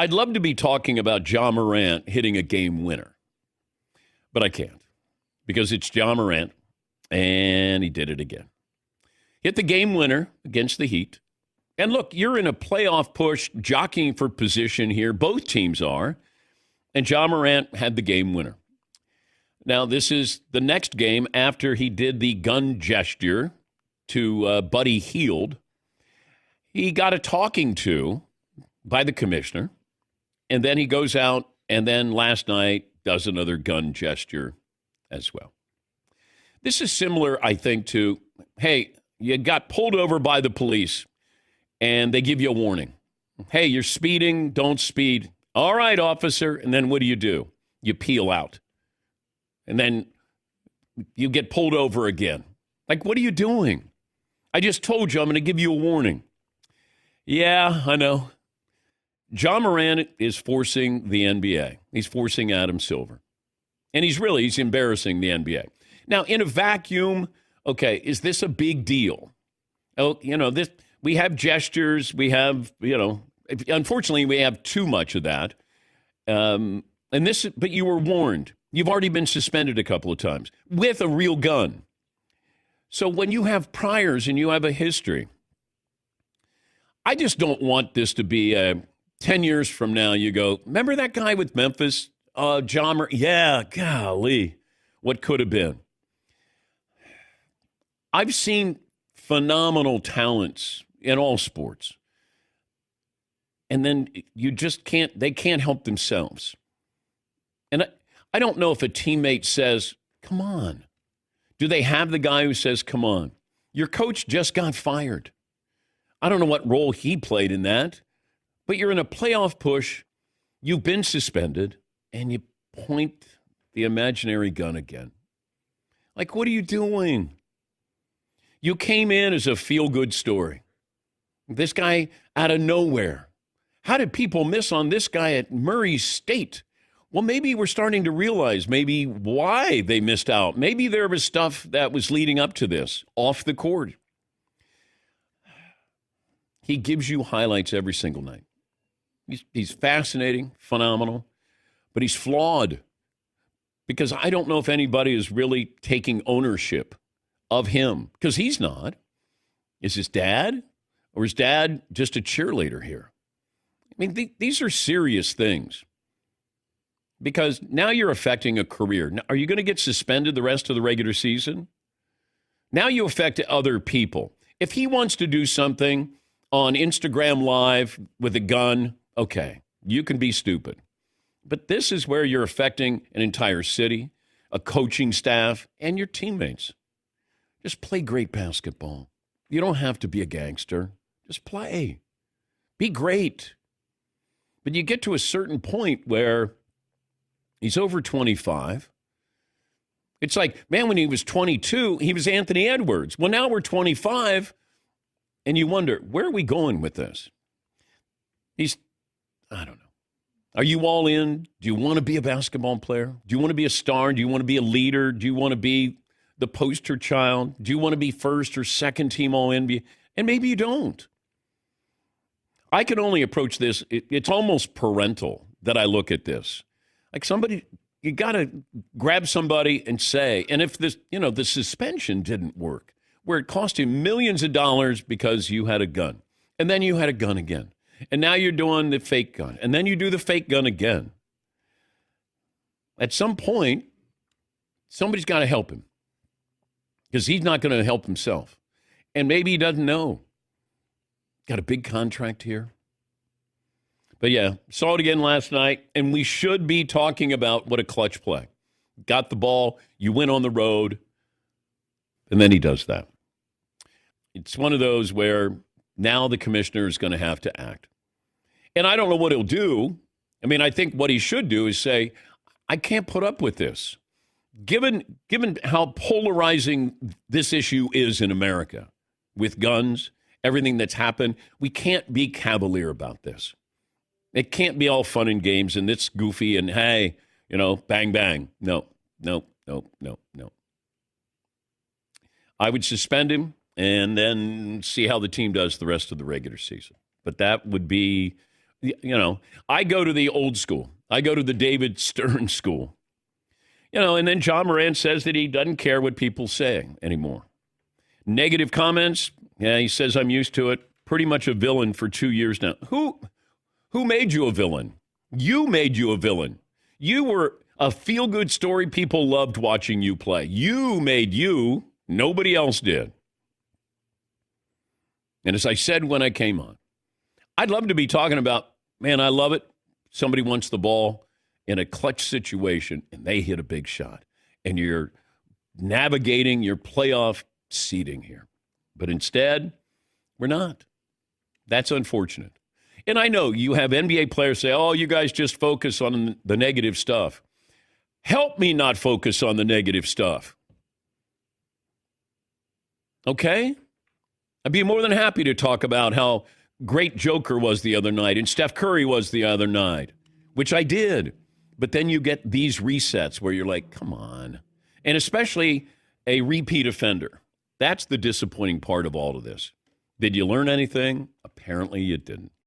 I'd love to be talking about Ja Morant hitting a game winner, but I can't because it's Ja Morant, and he did it again. Hit the game winner against the Heat. And look, you're in a playoff push, jockeying for position here. Both teams are. And Ja Morant had the game winner. Now, this is the next game after he did the gun gesture to Buddy Hield. He got a talking to by the commissioner, and then he goes out and then last night does another gun gesture as well. This is similar, I think, to, hey, you got pulled over by the police, and they give you a warning. Hey, you're speeding, don't speed. All right, officer. And then what do? You peel out. And then you get pulled over again. Like, what are you doing? I just told you I'm going to give you a warning. Yeah, I know. Ja Morant is forcing the NBA. He's forcing Adam Silver. And he's embarrassing the NBA. Now, in a vacuum, okay, is this a big deal? Oh, this we have gestures. We have, unfortunately, we have too much of that. But you were warned. You've already been suspended a couple of times with a real gun. So when you have priors and you have a history, I just don't want this to be 10 years from now. You go, remember that guy with Memphis? John, yeah, golly, what could have been? I've seen phenomenal talents in all sports. And then you just they can't help themselves. And I don't know if a teammate says, come on. Do they have the guy who says, come on? Your coach just got fired. I don't know what role he played in that, but you're in a playoff push. You've been suspended, and you point the imaginary gun again. Like, what are you doing? You came in as a feel-good story. This guy out of nowhere. How did people miss on this guy at Murray State? Well, maybe we're starting to realize maybe why they missed out. Maybe there was stuff that was leading up to this off the court. He gives you highlights every single night. He's fascinating, phenomenal, but he's flawed because I don't know if anybody is really taking ownership of him because he's not. Is his dad? Or is dad just a cheerleader here? I mean, these are serious things because now you're affecting a career. Now, are you going to get suspended the rest of the regular season? Now you affect other people. If he wants to do something on Instagram Live with a gun, okay, you can be stupid. But this is where you're affecting an entire city, a coaching staff, and your teammates. Just play great basketball. You don't have to be a gangster. Just play. Be great. But you get to a certain point where he's over 25. It's like, man, when he was 22, he was Anthony Edwards. Well, now we're 25, and you wonder, where are we going with this? I don't know. Are you all in? Do you want to be a basketball player? Do you want to be a star? Do you want to be a leader? Do you want to be the poster child? Do you want to be first or second team All-NBA? And maybe you don't. I can only approach this. It's almost parental that I look at this. Like somebody, you got to grab somebody and say, and if this, the suspension didn't work, where it cost you millions of dollars because you had a gun, and then you had a gun again, and now you're doing the fake gun, and then you do the fake gun again. At some point, somebody's got to help him because he's not going to help himself. And maybe he doesn't know. Got a big contract here. But yeah, saw it again last night, and we should be talking about what a clutch play. Got the ball, you went on the road, and then he does that. It's one of those where now the commissioner is going to have to act. And I don't know what he'll do. I mean, I think what he should do is say, I can't put up with this. Given how polarizing this issue is in America with guns, everything that's happened, we can't be cavalier about this. It can't be all fun and games and it's goofy and, hey, bang, bang. No. I would suspend him and then see how the team does the rest of the regular season. But that would be, I go to the old school. I go to the David Stern school. And then John Morant says that he doesn't care what people say anymore. Negative comments, yeah, he says I'm used to it. Pretty much a villain for 2 years now. Who made you a villain? You made you a villain. You were a feel-good story people loved watching you play. You made you. Nobody else did. And as I said when I came on, I'd love to be talking about, man, I love it. Somebody wants the ball in a clutch situation, and they hit a big shot. And you're navigating your playoff seeding here. But instead, we're not. That's unfortunate. And I know you have NBA players say, oh, you guys just focus on the negative stuff. Help me not focus on the negative stuff. Okay? I'd be more than happy to talk about how great Joker was the other night and Steph Curry was the other night, which I did. But then you get these resets where you're like, come on. And especially a repeat offender. That's the disappointing part of all of this. Did you learn anything? Apparently you didn't.